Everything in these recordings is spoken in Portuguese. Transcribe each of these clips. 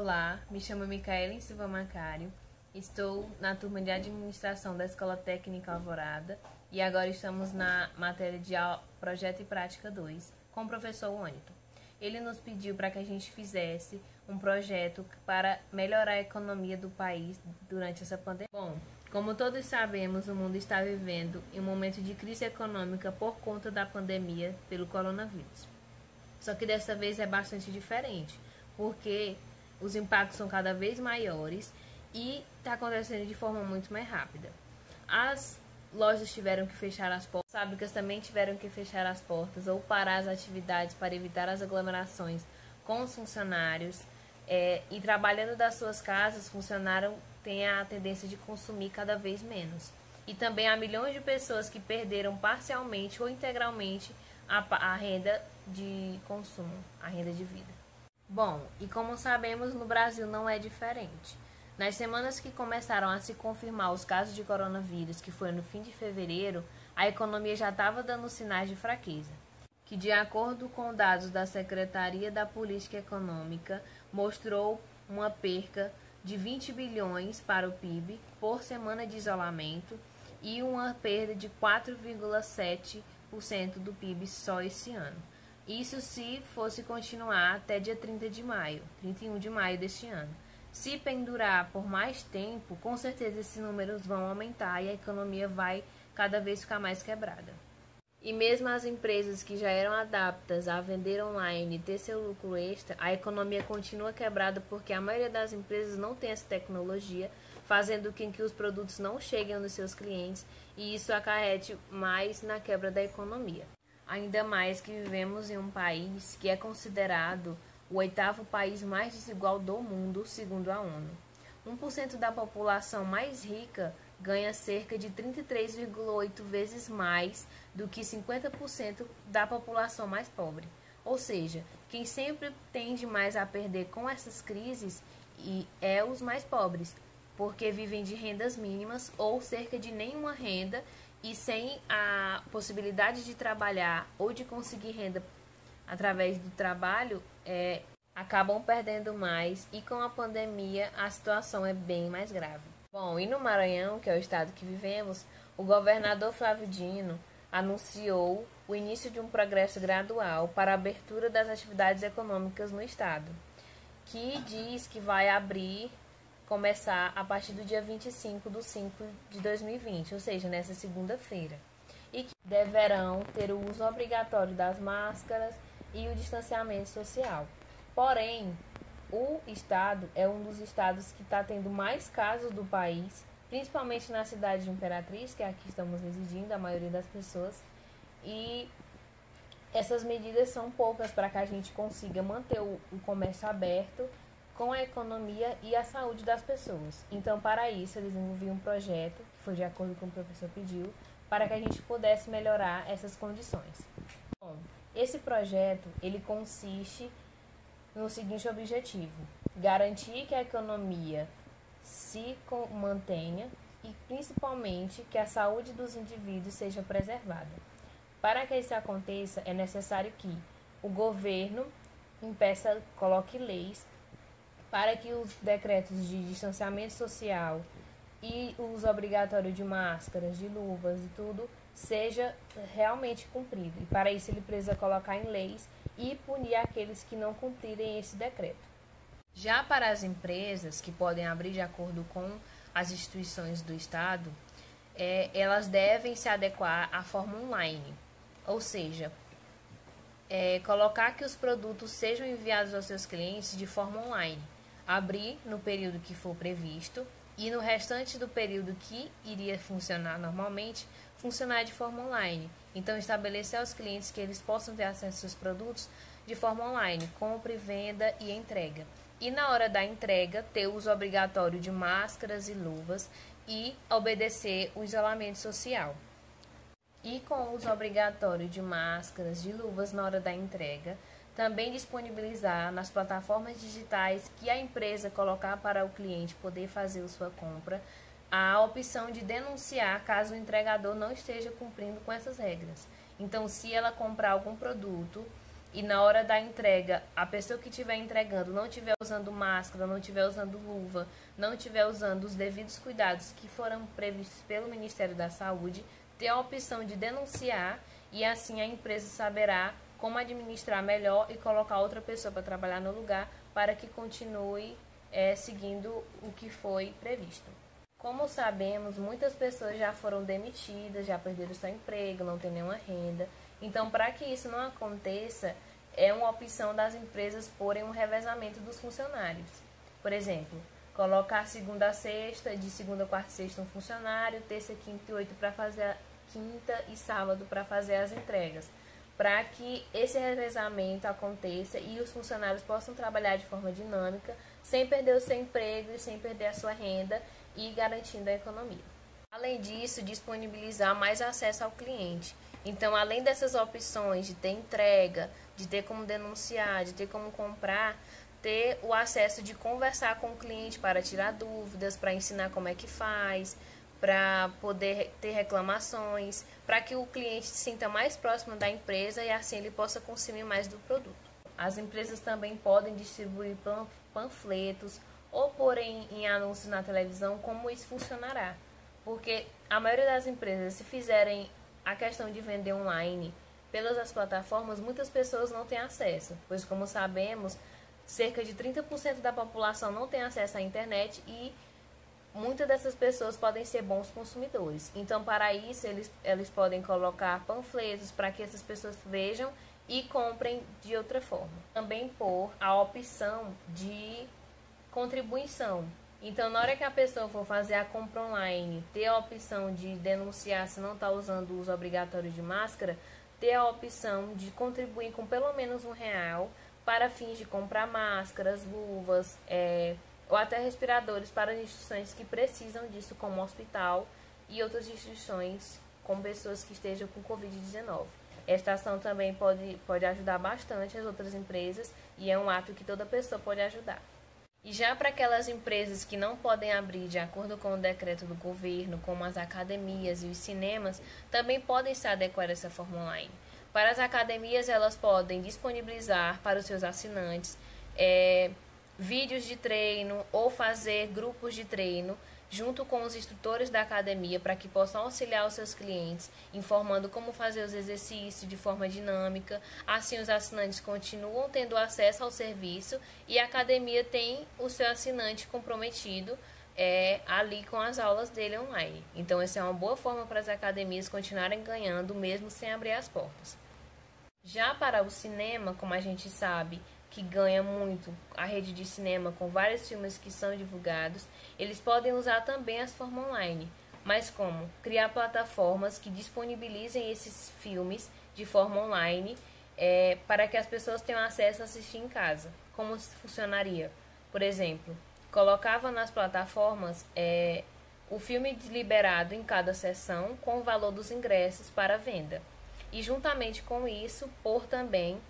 Olá, me chamo Micaela Silva Macário, estou na turma de administração da Escola Técnica Alvorada e agora estamos na matéria de Projeto e Prática 2 com o professor Wellington. Ele nos pediu para que a gente fizesse um projeto para melhorar a economia do país durante essa pandemia. Bom, como todos sabemos, o mundo está vivendo em um momento de crise econômica por conta da pandemia pelo coronavírus. Só que dessa vez é bastante diferente, porque os impactos são cada vez maiores e está acontecendo de forma muito mais rápida. As lojas tiveram que fechar as portas, as fábricas também tiveram que fechar as portas ou parar as atividades para evitar as aglomerações com os funcionários. E trabalhando das suas casas, funcionários têm a tendência de consumir cada vez menos. E também há milhões de pessoas que perderam parcialmente ou integralmente a renda de consumo, a renda de vida. Bom, e como sabemos, no Brasil não é diferente. Nas semanas que começaram a se confirmar os casos de coronavírus, que foi no fim de fevereiro, a economia já estava dando sinais de fraqueza, que de acordo com dados da Secretaria da Política Econômica, mostrou uma perca de 20 bilhões para o PIB por semana de isolamento e uma perda de 4,7% do PIB só esse ano. Isso se fosse continuar até dia 31 de maio deste ano. Se pendurar por mais tempo, com certeza esses números vão aumentar e a economia vai cada vez ficar mais quebrada. E mesmo as empresas que já eram adaptas a vender online e ter seu lucro extra, a economia continua quebrada porque a maioria das empresas não tem essa tecnologia, fazendo com que os produtos não cheguem nos seus clientes e isso acarrete mais na quebra da economia. Ainda mais que vivemos em um país que é considerado o 8º país mais desigual do mundo, segundo a ONU. 1% da população mais rica ganha cerca de 33,8 vezes mais do que 50% da população mais pobre. Ou seja, quem sempre tende mais a perder com essas crises é os mais pobres, porque vivem de rendas mínimas ou cerca de nenhuma renda e sem a possibilidade de trabalhar ou de conseguir renda através do trabalho, acabam perdendo mais e com a pandemia a situação é bem mais grave. Bom, e no Maranhão, que é o estado que vivemos, o governador Flávio Dino anunciou o início de um progresso gradual para a abertura das atividades econômicas no estado, que diz que vai começar a partir do dia 25/5/2020, ou seja, nessa segunda-feira, e que deverão ter o uso obrigatório das máscaras e o distanciamento social. Porém, o estado é um dos estados que está tendo mais casos do país, principalmente na cidade de Imperatriz, que é aqui estamos residindo, a maioria das pessoas, e essas medidas são poucas para que a gente consiga manter o comércio aberto com a economia e a saúde das pessoas. Então, para isso, eles desenvolveram um projeto, que foi de acordo com o que o professor pediu, para que a gente pudesse melhorar essas condições. Bom, esse projeto, ele consiste no seguinte objetivo: garantir que a economia se mantenha e, principalmente, que a saúde dos indivíduos seja preservada. Para que isso aconteça, é necessário que o governo coloque leis para que os decretos de distanciamento social e o uso obrigatório de máscaras, de luvas e tudo seja realmente cumprido. E para isso ele precisa colocar em leis e punir aqueles que não cumprirem esse decreto. Já para as empresas que podem abrir de acordo com as instituições do Estado, elas devem se adequar à forma online, ou seja, colocar que os produtos sejam enviados aos seus clientes de forma online, abrir no período que for previsto e no restante do período que iria funcionar normalmente, funcionar de forma online. Então, estabelecer aos clientes que eles possam ter acesso aos seus produtos de forma online, compra, venda e entrega. E na hora da entrega, ter o uso obrigatório de máscaras e luvas e obedecer o isolamento social. E com o uso obrigatório de máscaras, de luvas na hora da entrega, também disponibilizar nas plataformas digitais que a empresa colocar para o cliente poder fazer a sua compra, a opção de denunciar caso o entregador não esteja cumprindo com essas regras. Então, se ela comprar algum produto e na hora da entrega, a pessoa que estiver entregando não estiver usando máscara, não estiver usando luva, não estiver usando os devidos cuidados que foram previstos pelo Ministério da Saúde, ter a opção de denunciar e assim a empresa saberá como administrar melhor e colocar outra pessoa para trabalhar no lugar para que continue seguindo o que foi previsto. Como sabemos, muitas pessoas já foram demitidas, já perderam seu emprego, não têm nenhuma renda. Então, para que isso não aconteça, é uma opção das empresas porem um revezamento dos funcionários. Por exemplo, colocar segunda a sexta, de segunda, quarta e sexta um funcionário, terça, quinta e oito para fazer quinta e sábado para fazer as entregas, para que esse revezamento aconteça e os funcionários possam trabalhar de forma dinâmica, sem perder o seu emprego e sem perder a sua renda e garantindo a economia. Além disso, disponibilizar mais acesso ao cliente. Então, além dessas opções de ter entrega, de ter como denunciar, de ter como comprar, ter o acesso de conversar com o cliente para tirar dúvidas, para ensinar como é que faz, para poder ter reclamações, para que o cliente se sinta mais próximo da empresa e assim ele possa consumir mais do produto. As empresas também podem distribuir panfletos ou pôr em anúncios na televisão como isso funcionará. Porque a maioria das empresas, se fizerem a questão de vender online pelas plataformas, muitas pessoas não têm acesso, pois como sabemos, cerca de 30% da população não tem acesso à internet e muitas dessas pessoas podem ser bons consumidores. Então, para isso, eles podem colocar panfletos para que essas pessoas vejam e comprem de outra forma. Também pôr a opção de contribuição. Então, na hora que a pessoa for fazer a compra online, ter a opção de denunciar se não está usando o uso obrigatório de máscara, ter a opção de contribuir com pelo menos R$1 para fins de comprar máscaras, luvas, ou até respiradores para as instituições que precisam disso, como o hospital e outras instituições com pessoas que estejam com Covid-19. Esta ação também pode ajudar bastante as outras empresas e é um ato que toda pessoa pode ajudar. E já para aquelas empresas que não podem abrir de acordo com o decreto do governo, como as academias e os cinemas, também podem se adequar a essa forma online. Para as academias, elas podem disponibilizar para os seus assinantes vídeos de treino ou fazer grupos de treino junto com os instrutores da academia para que possam auxiliar os seus clientes, informando como fazer os exercícios de forma dinâmica. Assim, os assinantes continuam tendo acesso ao serviço e a academia tem o seu assinante comprometido ali com as aulas dele online. Então, essa é uma boa forma para as academias continuarem ganhando, mesmo sem abrir as portas. Já para o cinema, como a gente sabe, que ganha muito a rede de cinema com vários filmes que são divulgados, eles podem usar também as formas online. Mas como? Criar plataformas que disponibilizem esses filmes de forma online para que as pessoas tenham acesso a assistir em casa. Como funcionaria? Por exemplo, colocava nas plataformas o filme liberado em cada sessão com o valor dos ingressos para venda. E juntamente com isso, pôr também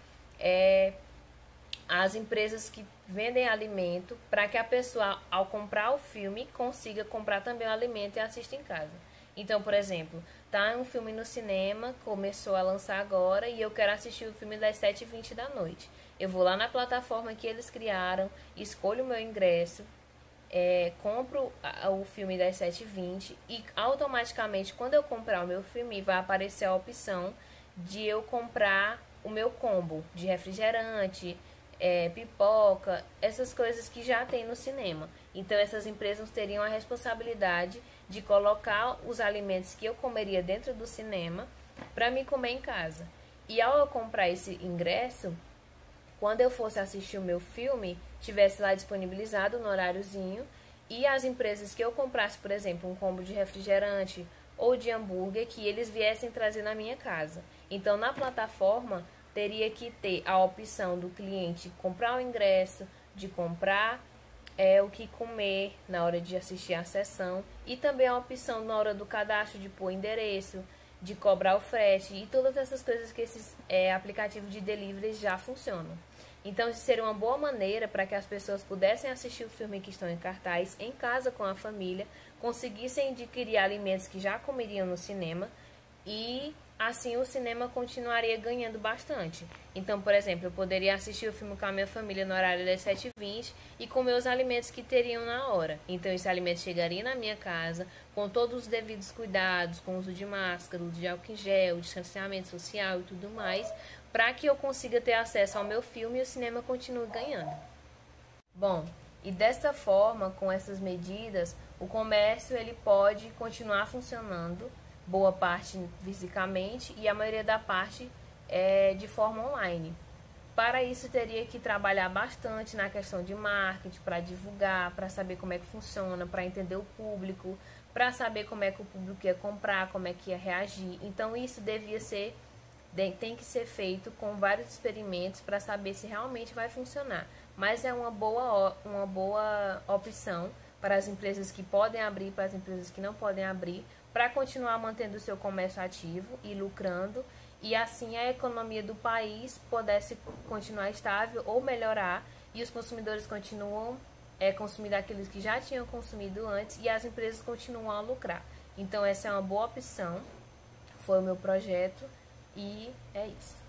as empresas que vendem alimento para que a pessoa, ao comprar o filme, consiga comprar também o alimento e assistir em casa. Então, por exemplo, tá um filme no cinema, começou a lançar agora e eu quero assistir o filme das 7h20 da noite. Eu vou lá na plataforma que eles criaram, escolho o meu ingresso, compro o filme das 7h20 e automaticamente, quando eu comprar o meu filme, vai aparecer a opção de eu comprar o meu combo de refrigerante, pipoca, essas coisas que já tem no cinema. Então, essas empresas teriam a responsabilidade de colocar os alimentos que eu comeria dentro do cinema para me comer em casa. E ao eu comprar esse ingresso, quando eu fosse assistir o meu filme, tivesse lá disponibilizado no horáriozinho e as empresas que eu comprasse, por exemplo, um combo de refrigerante ou de hambúrguer, que eles viessem trazer na minha casa. Então, na plataforma, teria que ter a opção do cliente comprar o ingresso, de comprar o que comer na hora de assistir a sessão e também a opção na hora do cadastro de pôr endereço, de cobrar o frete e todas essas coisas que esses aplicativos de delivery já funcionam. Então, isso seria uma boa maneira para que as pessoas pudessem assistir o filme que estão em cartaz em casa com a família, conseguissem adquirir alimentos que já comeriam no cinema e assim o cinema continuaria ganhando bastante. Então, por exemplo, eu poderia assistir o filme com a minha família no horário das 7h20 e comer os alimentos que teriam na hora. Então, esse alimento chegaria na minha casa com todos os devidos cuidados, com o uso de máscara, uso de álcool em gel, distanciamento social e tudo mais, para que eu consiga ter acesso ao meu filme e o cinema continue ganhando. Bom, e desta forma, com essas medidas, o comércio ele pode continuar funcionando, boa parte fisicamente e a maioria da parte de forma online. Para isso, teria que trabalhar bastante na questão de marketing, para divulgar, para saber como é que funciona, para entender o público, para saber como é que o público ia comprar, como é que ia reagir. Então, isso tem que ser feito com vários experimentos para saber se realmente vai funcionar. Mas é uma boa opção para as empresas que podem abrir, para as empresas que não podem abrir, para continuar mantendo o seu comércio ativo e lucrando, e assim a economia do país pudesse continuar estável ou melhorar, e os consumidores continuam consumindo aqueles que já tinham consumido antes, e as empresas continuam a lucrar. Então essa é uma boa opção, foi o meu projeto, e é isso.